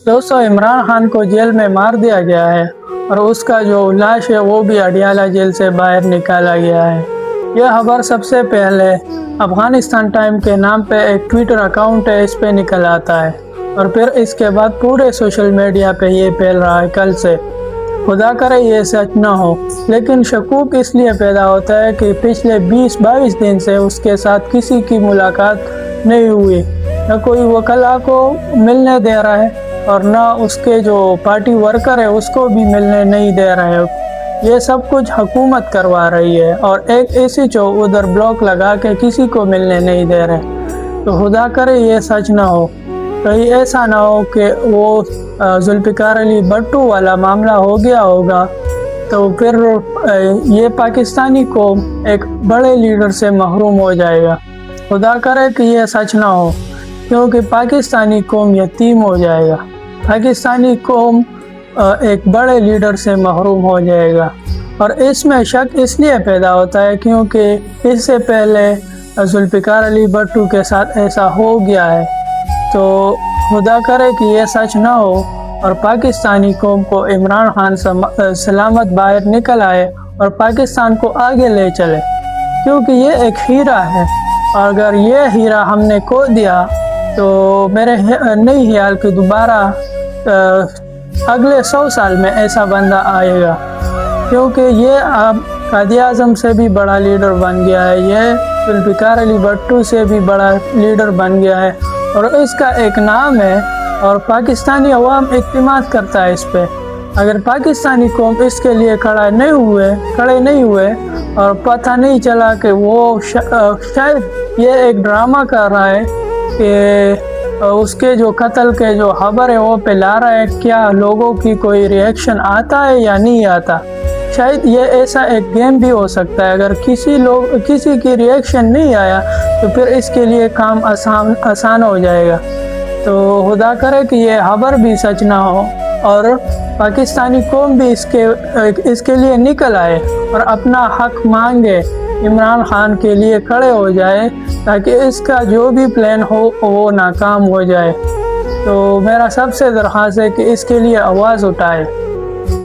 दोस्तों, इमरान खान को जेल में मार दिया गया है और उसका जो लाश है वो भी अडियाला जेल से बाहर निकाला गया है। यह खबर सबसे पहले अफगानिस्तान टाइम के नाम पे एक ट्विटर अकाउंट है, इस पे निकल आता है और फिर इसके बाद पूरे सोशल मीडिया पे ये फैल रहा है कल से। खुदा करे ये सच ना हो, लेकिन शकूक इसलिए पैदा होता है कि पिछले 20-22 दिन से उसके साथ किसी की मुलाकात नहीं हुई, न कोई वकला को मिलने दे रहा है और न उसके जो पार्टी वर्कर है उसको भी मिलने नहीं दे रहे हैं। ये सब कुछ हुकूमत करवा रही है और एक ऐसी चो उधर ब्लॉक लगा के किसी को मिलने नहीं दे रहे। तो खुदा करे ये सच ना हो, कहीं ऐसा ना हो कि वो जुल्फ़िकार अली भट्टू वाला मामला हो गया होगा तो फिर ये पाकिस्तानी कौम एक बड़े लीडर से महरूम हो जाएगा। खुदा करे कि ये सच ना हो, क्योंकि पाकिस्तानी कौम यतीम हो जाएगा, पाकिस्तानी कौम एक बड़े लीडर से महरूम हो जाएगा। और इसमें शक इसलिए पैदा होता है क्योंकि इससे पहले जुल्फ़िकार अली भट्टू के साथ ऐसा हो गया है। तो खुदा करे कि ये सच ना हो और पाकिस्तानी कौम को इमरान खान सलामत बाहर निकल आए और पाकिस्तान को आगे ले चले, क्योंकि ये एक हीरा है और अगर ये हीरा हमने खो दिया तो मेरे नहीं ख्याल कि दोबारा अगले 100 साल में ऐसा बंदा आएगा, क्योंकि ये अब कायद-ए-आज़म से भी बड़ा लीडर बन गया है, ये जुल्फ़िकार अली भट्टू से भी बड़ा लीडर बन गया है और इसका एक नाम है और पाकिस्तानी अवाम इत्मीनान करता है इस पे। अगर पाकिस्तानी कौम इसके लिए खड़े नहीं हुए और पता नहीं चला कि वो शायद ये एक ड्रामा कर रहा है कि उसके जो कत्ल के जो खबर है वो फैला रहा है, क्या लोगों की कोई रिएक्शन आता है या नहीं आता। शायद ये ऐसा एक गेम भी हो सकता है, अगर किसी की रिएक्शन नहीं आया तो फिर इसके लिए काम आसान हो जाएगा। तो खुदा करे कि ये खबर भी सच ना हो और पाकिस्तानी कौम भी इसके लिए निकल आए और अपना हक मांगे, इमरान खान के लिए खड़े हो जाए ताकि इसका जो भी प्लान हो वो नाकाम हो जाए। तो मेरा सबसे दरख्वास्त है कि इसके लिए आवाज़ उठाए।